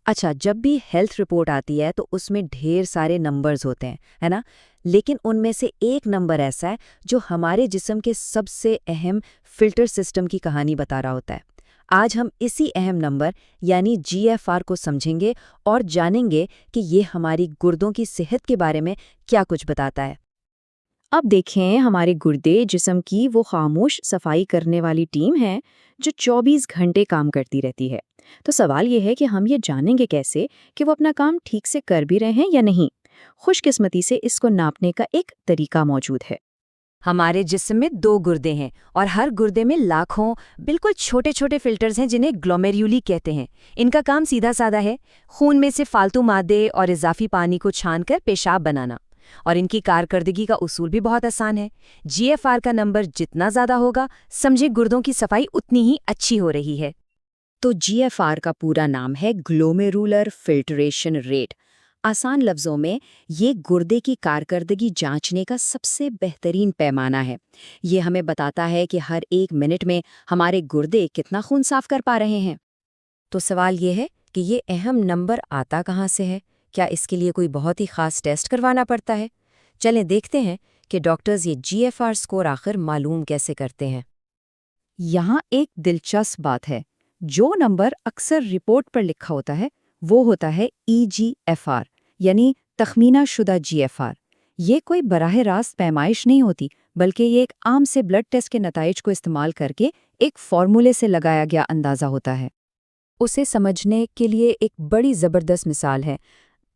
अच्छा, जब भी हेल्थ रिपोर्ट आती है तो उसमें ढेर सारे नंबर्स होते हैं, है ना? लेकिन उनमें से एक नंबर ऐसा है जो हमारे जिस्म के सबसे अहम फिल्टर सिस्टम की कहानी बता रहा होता है। आज हम इसी अहम नंबर यानी जीएफआर को समझेंगे और जानेंगे कि ये हमारी गुर्दों की सेहत के बारे में क्या कुछ बताता है। अब देखें, हमारे गुर्दे जिस्म की वो खामोश सफाई करने वाली टीम है जो 24 घंटे काम करती रहती है। तो सवाल ये है कि हम ये जानेंगे कैसे कि वो अपना काम ठीक से कर भी रहे हैं या नहीं। खुशकिस्मती से इसको नापने का एक तरीका मौजूद है। हमारे जिस्म में 2 गुर्दे हैं और हर गुर्दे में लाखों बिल्कुल छोटे छोटे फिल्टर्स हैं जिन्हें ग्लोमेरुली कहते हैं। इनका काम सीधा साधा है, खून में से फालतू मादे और इजाफी पानी को छानकर पेशाब बनाना। और इनकी कारकर्दगी का उसूल भी बहुत आसान है। जीएफआर का नंबर जितना ज्यादा होगा, समझे गुर्दों की सफाई उतनी ही अच्छी हो रही है। तो जीएफआर का पूरा नाम है ग्लोमेरुलर फिल्ट्रेशन रेट। आसान लफ्जों में ये गुर्दे की कारकर्दगी जांचने का सबसे बेहतरीन पैमाना है। ये हमें बताता है कि हर 1 मिनट में हमारे गुर्दे कितना खून साफ कर पा रहे हैं। तो सवाल ये है कि ये अहम नंबर आता कहाँ से है? क्या इसके लिए कोई बहुत ही खास टेस्ट करवाना पड़ता है? चलें देखते हैं कि डॉक्टर्स ये जीएफआर स्कोर आखिर मालूम कैसे करते हैं। यहाँ एक दिलचस्प बात है। जो नंबर अक्सर रिपोर्ट पर लिखा होता है वो होता है EGFR, यानी तखमीना शुदा जीएफआर। ये कोई बराह रास्त पैमाइश नहीं होती, बल्कि ये एक आम से ब्लड टेस्ट के नताइज को इस्तेमाल करके एक फॉर्मूले से लगाया गया अंदाज़ा होता है। उसे समझने के लिए एक बड़ी ज़बरदस्त मिसाल है।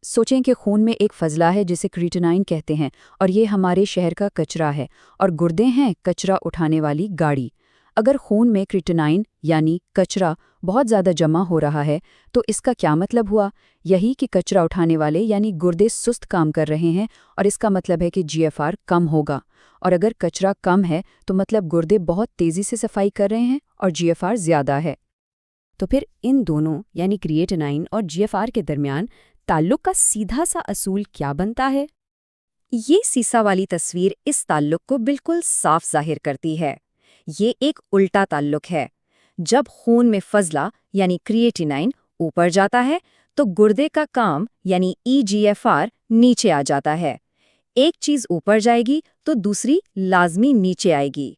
सोचें कि खून में एक फजला है जिसे क्रीटेनाइन कहते हैं, और ये हमारे शहर का कचरा है, और गुर्दे हैं कचरा उठाने वाली गाड़ी। अगर खून में क्रीटेनाइन यानी कचरा बहुत ज़्यादा जमा हो रहा है तो इसका क्या मतलब हुआ? यही कि कचरा उठाने वाले यानी गुर्दे सुस्त काम कर रहे हैं, और इसका मतलब है कि जीएफआर कम होगा। और अगर कचरा कम है तो मतलब गुर्दे बहुत तेज़ी से सफाई कर रहे हैं और जीएफआर ज़्यादा है। तो फिर इन दोनों यानी क्रिएटिनाइन और जीएफआर के दरमियान ताल्लुक का सीधा सा असूल क्या बनता है? ये सीसा वाली तस्वीर इस ताल्लुक को बिल्कुल साफ जाहिर करती है। ये एक उल्टा ताल्लुक है। जब खून में फजला यानी क्रिएटिनाइन ऊपर जाता है तो गुर्दे का काम यानी EGFR नीचे आ जाता है। एक चीज ऊपर जाएगी तो दूसरी लाजमी नीचे आएगी।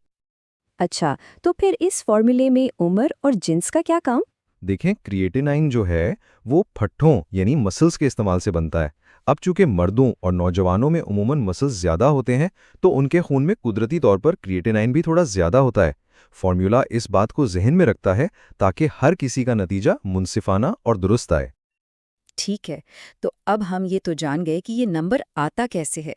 अच्छा, तो फिर इस फॉर्मूले में उम्र और जिन्स का क्या काम? देखें, क्रिएटिनाइन जो है वो फट्ठों यानी मसल्स के इस्तेमाल से बनता है। अब चूंकि मर्दों और नौजवानों में उमूमन मसल्स ज़्यादा होते हैं तो उनके खून में कुदरती तौर पर क्रिएटिनाइन भी थोड़ा ज़्यादा होता है। फॉर्मूला इस बात को जहन में रखता है ताकि हर किसी का नतीजा मुनसिफाना और दुरुस्त आए। ठीक है, तो अब हम ये तो जान गए कि ये नंबर आता कैसे है।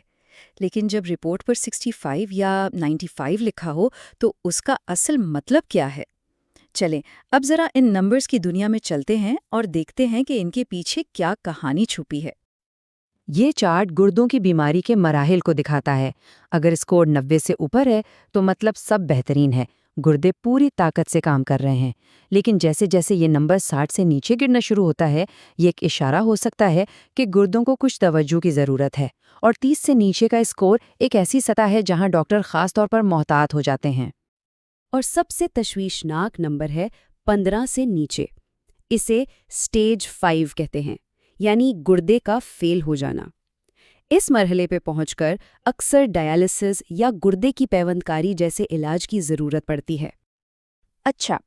लेकिन जब रिपोर्ट पर 65 या 95 लिखा हो तो उसका असल मतलब क्या है? चलें, अब जरा इन नंबर्स की दुनिया में चलते हैं और देखते हैं कि इनके पीछे क्या कहानी छुपी है। ये चार्ट गुर्दों की बीमारी के मराहिल को दिखाता है। अगर स्कोर 90 से ऊपर है तो मतलब सब बेहतरीन है, गुर्दे पूरी ताकत से काम कर रहे हैं। लेकिन जैसे जैसे ये नंबर 60 से नीचे गिरना शुरू होता है, ये एक इशारा हो सकता है कि गुर्दों को कुछ तवज्जो की ज़रूरत है। और 30 से नीचे का स्कोर एक ऐसी सतह है जहां डॉक्टर खास तौर पर मोहतात हो जाते हैं। और सबसे तशवीशनाक नंबर है 15 से नीचे। इसे स्टेज 5 कहते हैं, यानी गुर्दे का फेल हो जाना। इस मरहले पे पहुंचकर अक्सर डायलिसिस या गुर्दे की पैवंदकारी जैसे इलाज की ज़रूरत पड़ती है। अच्छा,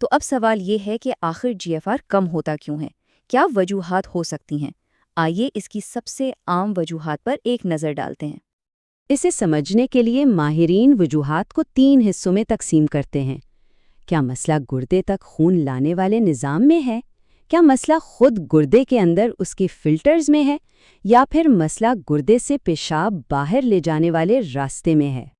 तो अब सवाल ये है कि आखिर जीएफआर कम होता क्यों है? क्या वजूहात हो सकती हैं? आइए इसकी सबसे आम वजूहात पर एक नज़र डालते हैं। इसे समझने के लिए माहिरीन वजूहात को 3 हिस्सों में तकसीम करते हैं। क्या मसला गुर्दे तक खून लाने वाले निज़ाम में है? क्या मसला खुद गुर्दे के अंदर उसके फिल्टर्स में है? या फिर मसला गुर्दे से पेशाब बाहर ले जाने वाले रास्ते में है?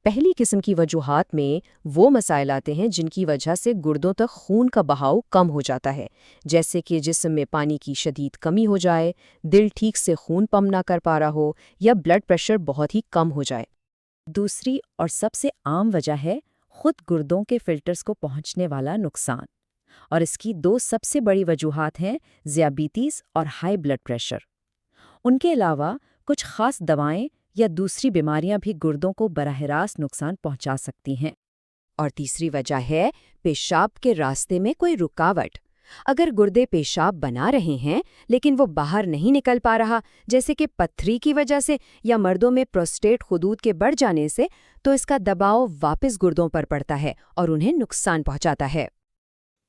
पहली किस्म की वजूहात में वो मसाइल आते हैं जिनकी वजह से गुर्दों तक खून का बहाव कम हो जाता है, जैसे कि जिस्म में पानी की शदीद कमी हो जाए, दिल ठीक से खून पंप ना कर पा रहा हो, या ब्लड प्रेशर बहुत ही कम हो जाए। दूसरी और सबसे आम वजह है खुद गुर्दों के फिल्टर्स को पहुंचने वाला नुकसान। और इसकी 2 सबसे बड़ी वजूहात हैं ज़ियाबीतीस और हाई ब्लड प्रेशर। उनके अलावा कुछ खास दवाएं या दूसरी बीमारियां भी गुर्दों को बराह रास्त नुकसान पहुंचा सकती हैं। और तीसरी वजह है पेशाब के रास्ते में कोई रुकावट। اگر گردے پیشاب بنا رہے ہیں لیکن وہ باہر نہیں نکل پا رہا، جیسے کہ پتھری کی وجہ سے یا مردوں میں پروسٹیٹ خدود کے بڑھ جانے سے، تو اس کا دباؤ واپس گردوں پر پڑتا ہے اور انہیں نقصان پہنچاتا ہے۔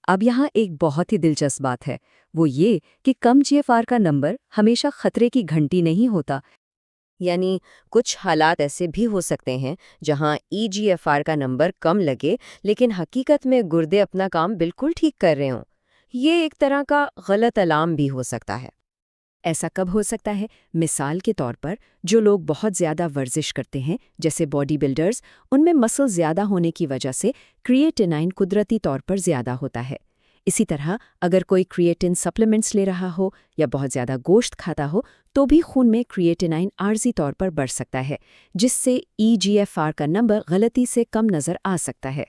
اب یہاں ایک بہت ہی دلچسپ بات ہے، وہ یہ کہ کم GFR کا نمبر ہمیشہ خطرے کی گھنٹی نہیں ہوتا۔ یعنی کچھ حالات ایسے بھی ہو سکتے ہیں جہاں EGFR کا نمبر کم لگے لیکن حقیقت میں گردے اپنا کام بالکل ٹھیک کر رہے ہوں۔ یہ ایک طرح کا غلط علام بھی ہو سکتا ہے۔ ایسا کب ہو سکتا ہے؟ مثال کے طور پر جو لوگ بہت زیادہ ورزش کرتے ہیں جیسے باڈی بلڈرز، ان میں مسل زیادہ ہونے کی وجہ سے کریٹینائن قدرتی طور پر زیادہ ہوتا ہے۔ اسی طرح اگر کوئی کریٹین سپلیمنٹس لے رہا ہو یا بہت زیادہ گوشت کھاتا ہو تو بھی خون میں کریٹینائن عارضی طور پر بڑھ سکتا ہے، جس سے EGFR کا نمبر غلطی سے کم نظر آ سکتا ہے۔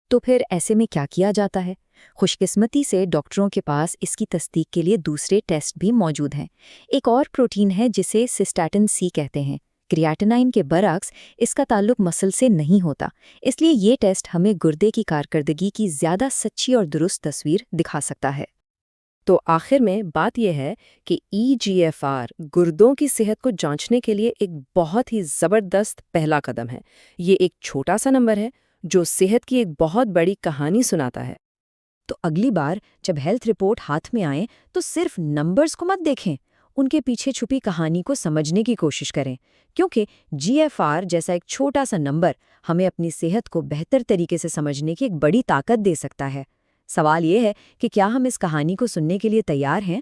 تو پھر ایسے میں کیا کیا جاتا ہے؟ خوش قسمتی سے ڈاکٹروں کے پاس اس کی تصدیق کے لیے دوسرے ٹیسٹ بھی موجود ہیں۔ ایک اور پروٹین ہے جسے سسٹیٹن C کہتے ہیں۔ کریاٹینائن کے برعکس اس کا تعلق مسل سے نہیں ہوتا، اس لیے یہ ٹیسٹ ہمیں گردے کی کارکردگی کی زیادہ سچی اور درست تصویر دکھا سکتا ہے۔ تو آخر میں بات یہ ہے کہ EGFR گردوں کی صحت کو جانچنے کے لیے ایک بہت ہی زبردست پہلا قدم ہے۔ یہ ایک چھوٹا سا نمبر ہے جو صحت کی ایک بہت بڑی کہانی سناتا ہے۔ تو اگلی بار جب ہیلتھ رپورٹ ہاتھ میں آئیں تو صرف نمبرز کو مت دیکھیں، ان کے پیچھے چھپی کہانی کو سمجھنے کی کوشش کریں، کیونکہ GFR جیسا ایک چھوٹا سا نمبر ہمیں اپنی صحت کو بہتر طریقے سے سمجھنے کی ایک بڑی طاقت دے سکتا ہے۔ سوال یہ ہے کہ کیا ہم اس کہانی کو سننے کے لیے تیار ہیں؟